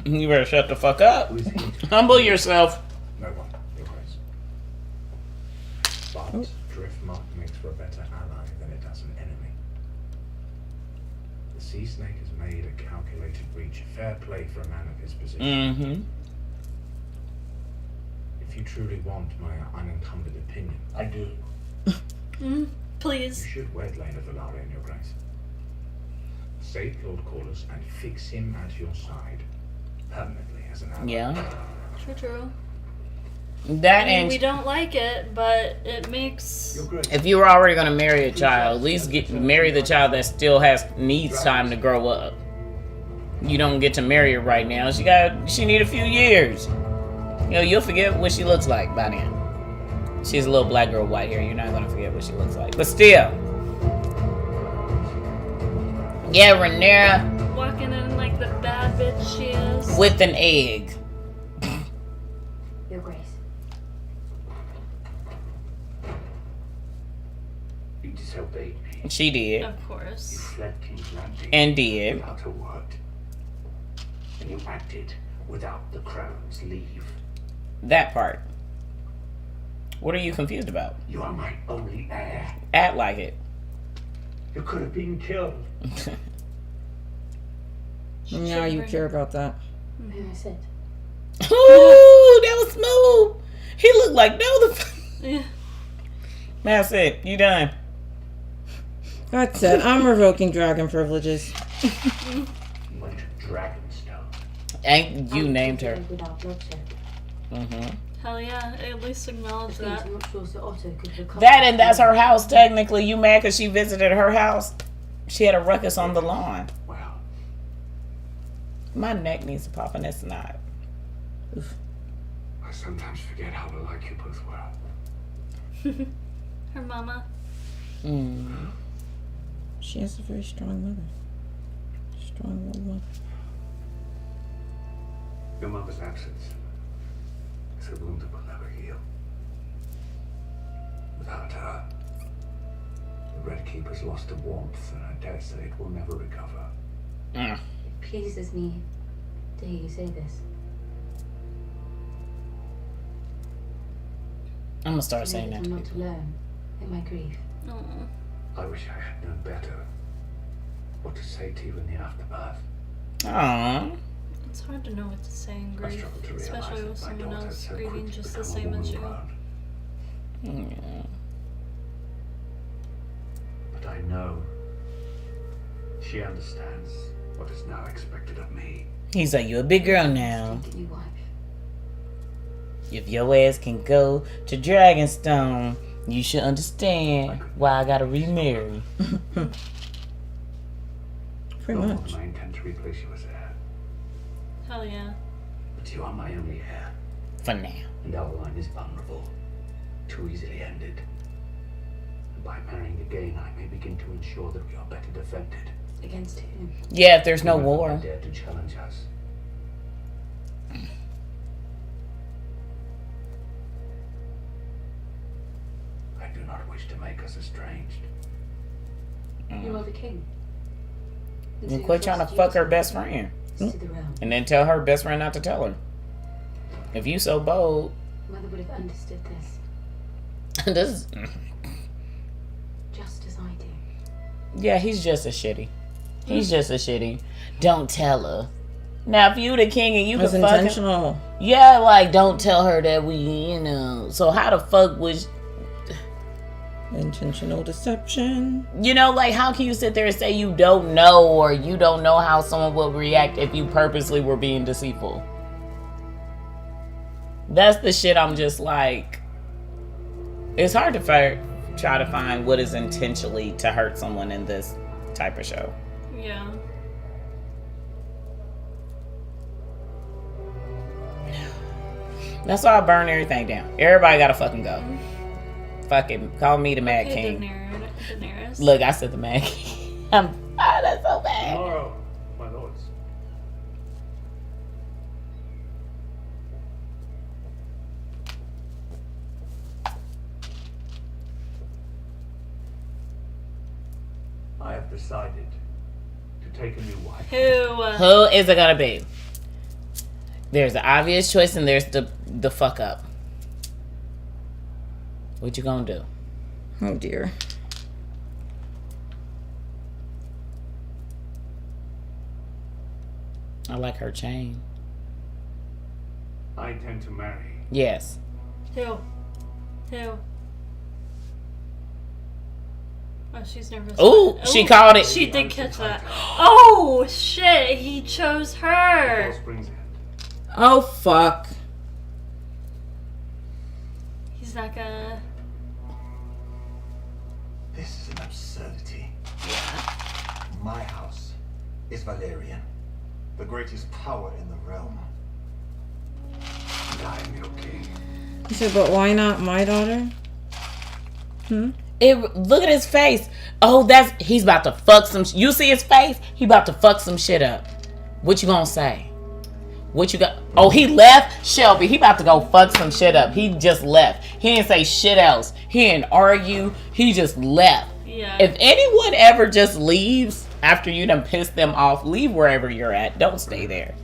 need. you better shut the fuck up. Humble yourself. No one, Your Grace. But Driftmark makes for a better ally than it does an enemy. The Sea Snake has made a calculated breach, fair play for a man of his position. Mm-hmm. If you truly want my unencumbered opinion, I do. Please. You should wed Lena Valarian, Your Grace. Save Lord Corliss and fix him at your side permanently as an ally. Yeah. True. That I mean, and we don't like it, but it makes. if you were already gonna marry a child, at least marry the child that still needs time to grow up. You don't get to marry her right now. She need a few years. You'll forget what she looks like by then. She's a little black girl with white hair. You're not gonna forget what she looks like. But still. Yeah, Rhaenyra. Walking in like the bad bitch she is. With an egg. Your Grace. You disobeyed me. She did. Of You course. fled King's Landing. And did. Without a word. And you acted without the crown's leave. That part. What are you confused about? You are my only heir. Act like it. You could have been killed. Now you care about that. May I sit? Ooh, that was smooth. He looked like no the. Yeah. That's it. You done. That's it. I'm revoking dragon privileges. Went to Dragonstone. And you named her. Without bloodshed. Mm-hmm. Hell yeah. At least acknowledge that. I'm not sure Sir Otto could recover. That and that's her house. Technically, you mad because she visited her house? She had a ruckus on the lawn. Wow. My neck needs to pop in this knot. I sometimes forget how alike you both were. Her mama. Mm. She has a very strong mother. Strong-willed mother. Your mother's absence is a wound that will never heal. Without her, the Red Keeper's lost a warmth, and I dare say it will never recover. It pleases me to hear you say this. I'm gonna start saying that. I'm not alone in my grief. I wish I had known better what to say to you in the aftermath. Aww. It's hard to know what to say in I grief, struggle to realize especially with that my someone daughter else so grieving quickly just the become a same as woman you. grown. Yeah. But I know she understands what is now expected of me. He's like, you a big girl now. If your ass can go to Dragonstone, you should understand why I gotta remarry. Pretty No much. more I intend to replace you as heir. Hell yeah. But you are my only heir. For now. And our line is vulnerable. Too easily ended. And by marrying again, I may begin to ensure that we are better defended. Against whom? Yeah, if there's no Whoever war. may dare to challenge us. I do not wish to make us estranged. You are the king. You quit trying to fuck her best friend. And then tell her best friend not to tell her. If you so bold. Mother would have understood this. This. Just as I do. Yeah, he's just a shitty. He's just a shitty. Don't tell her. Now, if you the king and you It's can fuck intentional. him, yeah, like don't tell her that we, you know. So how the fuck was? Intentional deception. You know, like how can you sit there and say you don't know or you don't know how someone will react if you purposely were being deceitful? That's the shit. I'm just like, it's hard to try to find what is intentionally to hurt someone in this type of show. Yeah. That's why I burn everything down. Everybody gotta fucking go. Fucking call me the Mad King. Daenerys. Look, I said the Mad King. That's so bad. Tomorrow, my lords. I have decided to take a new wife. Who is it gonna be? There's the obvious choice and there's the fuck up. What you gonna do? Oh dear. I like her chain. I intend to marry. Yes. Who? Oh, she's nervous. Ooh, she called it. She did catch that. Oh, shit. He chose her. Oh, fuck. He's not gonna... This is an absurdity. My house is Valerian, the greatest power in the realm. And I am your king. He said, but why not my daughter? Look at his face. Oh, he's about to fuck some. You see his face? He about to fuck some shit up. What you gonna say? What you got? Oh, he left? Shelby, he about to go fuck some shit up. He just left. He didn't say shit else. He didn't argue. He just left. Yeah. If anyone ever just leaves after you done pissed them off, leave wherever you're at. Don't stay there.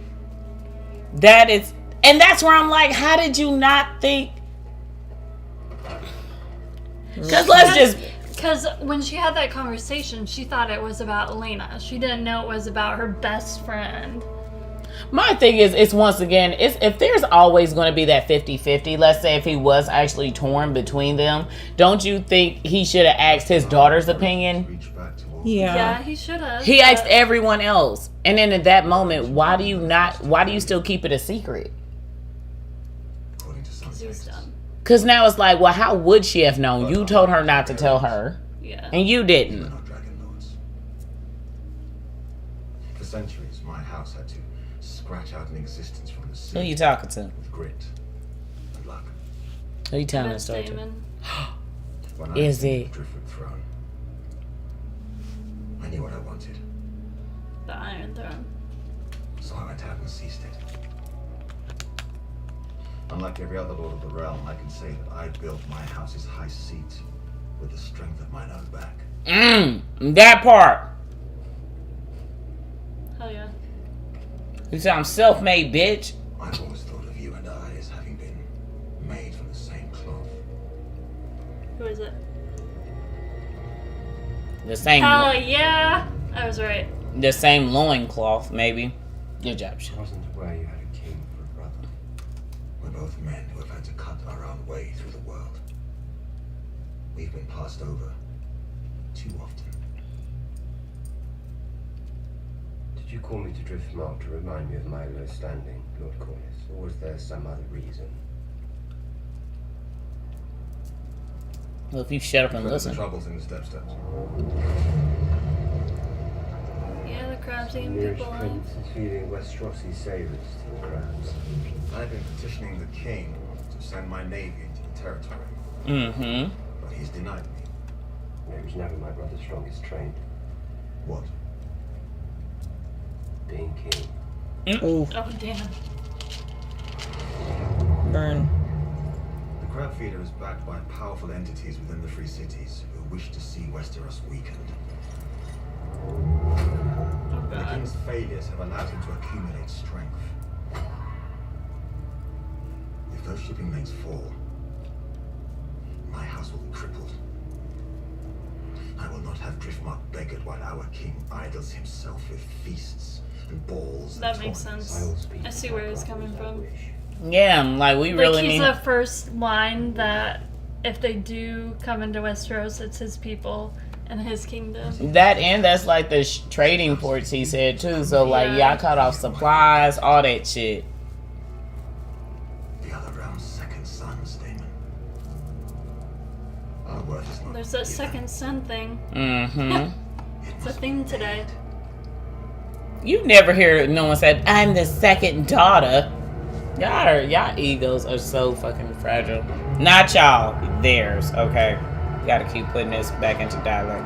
And that's where I'm like, how did you not think? Because when she had that conversation, she thought it was about Elena. She didn't know it was about her best friend. My thing is, it's once again, if there's always going to be that 50-50, let's say if he was actually torn between them, don't you think he should have asked his daughter's opinion? Yeah, he should have. He asked everyone else. And then at that moment, why do you still keep it a secret? Because he was dumb. Because now it's like, well, how would she have known? You told her not to tell her. Yeah. And you didn't. For centuries, my house had to scratch out an existence from the sea. Who you talking to? With grit and luck. Who you telling That's this story to? Damon. When I Is ascended it? the Driftwood throne, I knew what I wanted, The Iron Throne. so I went out and seized it. Unlike every other lord of the realm, I can say that I built my house's high seat with the strength of mine own back. That part. Hell yeah. You say I'm self-made, bitch. I've always thought of you and I as having been made from the same cloth. Who is it? The same. Hell yeah! I was right. The same loincloth, maybe. Good job, Shelby. I wasn't aware you had a king for a brother. We're both men who have had to cut our own way through the world. We've been passed over too often. Did you call me to Driftmark to remind me of my low standing, Lord Corliss, or was there some other reason? Well, if you shut up and listen. Troubles in the steps. Yeah, the crabs eating Nearest people alive. prince is feeding Westerosi savors to the crabs. I've been petitioning the king to send my navy into the territory. Mm-hmm. But he's denied me. It was never my brother's strongest trait. What? Being king. Ooh. Oh, damn. Burn. The crab feeder is backed by powerful entities within the Free Cities who wish to see Westeros weakened. The king's failures have allowed him to accumulate strength. If those shipping lanes fall, my house will be crippled. I will not have Driftmark beggared while our king idles himself with feasts and balls. That and makes sense. I see where he's coming from. Yeah, like we really he's need. the first line that if they do come into Westeros, it's his people and his kingdom. That and that's like the trading ports he said too. So like y'all cut off supplies, all that shit. The other realm's second sons, Damon. Our worth is not. There's that second son thing. Mm-hmm. It's a theme today. You never hear no one said, "I'm the second daughter." Y'all egos are so fucking fragile. Not y'all, theirs. Okay, gotta keep putting this back into dialogue.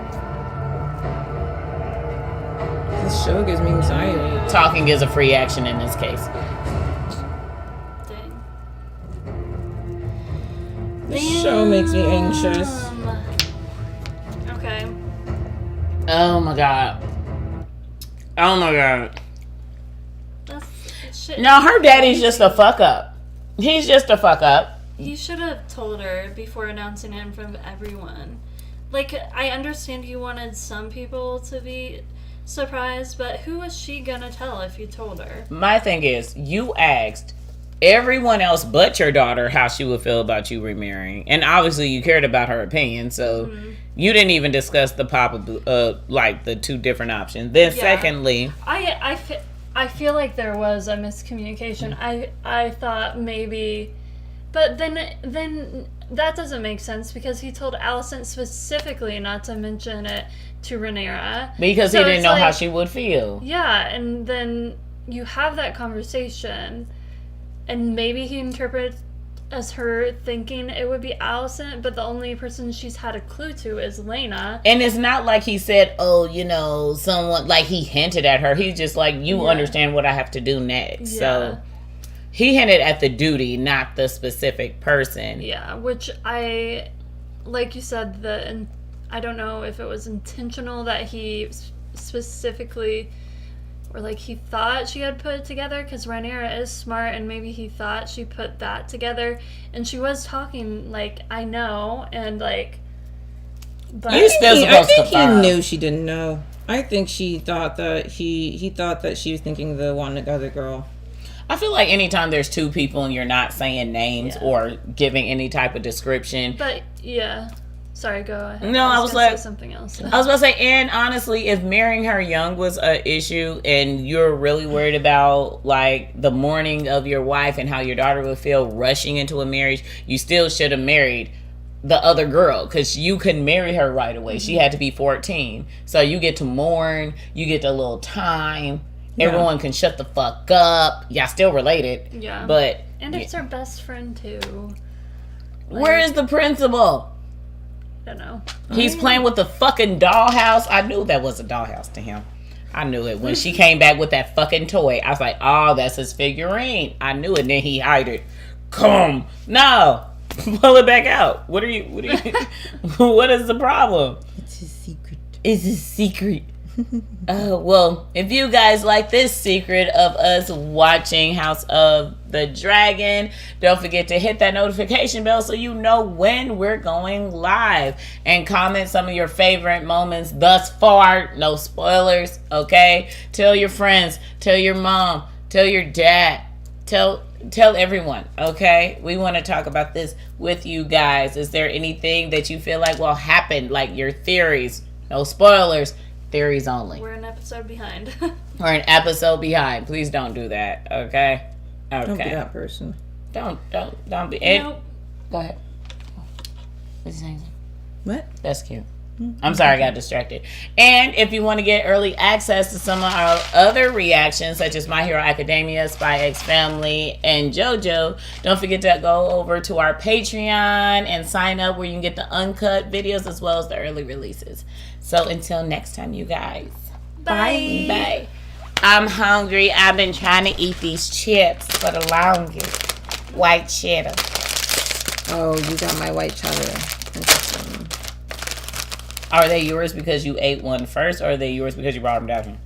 This show gives me anxiety. Talking is a free action in this case. Dang. This show makes me anxious. Okay. Oh my god. Oh my god. That's shit. No, her daddy's just a fuck up. He's just a fuck up. You should have told her before announcing it in front of everyone. Like, I understand you wanted some people to be surprised, but who was she gonna tell if you told her? My thing is, you asked everyone else but your daughter how she would feel about you remarrying. And obviously you cared about her opinion, so you didn't even discuss the like the two different options. Then secondly, I feel like there was a miscommunication. I thought maybe, but then that doesn't make sense because he told Alicent specifically not to mention it to Rhaenyra because he didn't know how she would feel. Yeah, and then you have that conversation, and maybe he interprets as her thinking it would be Alicent, but the only person she's had a clue to is Lena. And it's not like he said, oh, you know, someone, like he hinted at her. He's just like, you understand what I have to do next. Yeah. So he hinted at the duty, not the specific person. Yeah, which I, like you said, I don't know if it was intentional that he specifically, or like he thought she had put it together, because Rhaenyra is smart and maybe he thought she put that together, and she was talking like, I know, and like, but you're still supposed I think he knew she didn't know. I think she thought that he thought that she was thinking the one other girl. I feel like anytime there's two people and you're not saying names or giving any type of description. But yeah. Sorry, go ahead. No, I was like something else. I was about to say, and honestly, if marrying her young was an issue and you're really worried about like the mourning of your wife and how your daughter would feel rushing into a marriage, you still should have married the other girl, because you couldn't marry her right away. She had to be 14. So you get to mourn, you get a little time. Yeah. Everyone can shut the fuck up. Y'all still related. Yeah. But and it's her best friend too. Like, where is the principal? I don't know. He's playing with the fucking dollhouse. I knew that was a dollhouse to him. I knew it. When she came back with that fucking toy, I was like, oh, that's his figurine. I knew it. And then he hired it. No. Pull it back out. What is the problem? It's a secret. It's a secret. Well, if you guys like this secret of us watching House of the Dragon, don't forget to hit that notification bell so you know when we're going live, and comment some of your favorite moments thus far. No spoilers, okay? Tell your friends, tell your mom, tell your dad, tell everyone, okay? We want to talk about this with you guys. Is there anything that you feel like will happen, like your theories? No spoilers. Theories only. We're an episode behind. We're an episode behind. Please don't do that. Okay. Don't be that person. Don't be. Nope. Go ahead. What's your name? What? That's cute. I'm sorry, I got distracted. And if you want to get early access to some of our other reactions, such as My Hero Academia, Spy X Family, and JoJo, don't forget to go over to our Patreon and sign up, where you can get the uncut videos as well as the early releases. So until next time, you guys. Bye. Bye. I'm hungry. I've been trying to eat these chips for the longest. White cheddar. Oh, you got my white cheddar. Interesting. Are they yours because you ate one first, or are they yours because you brought them down here?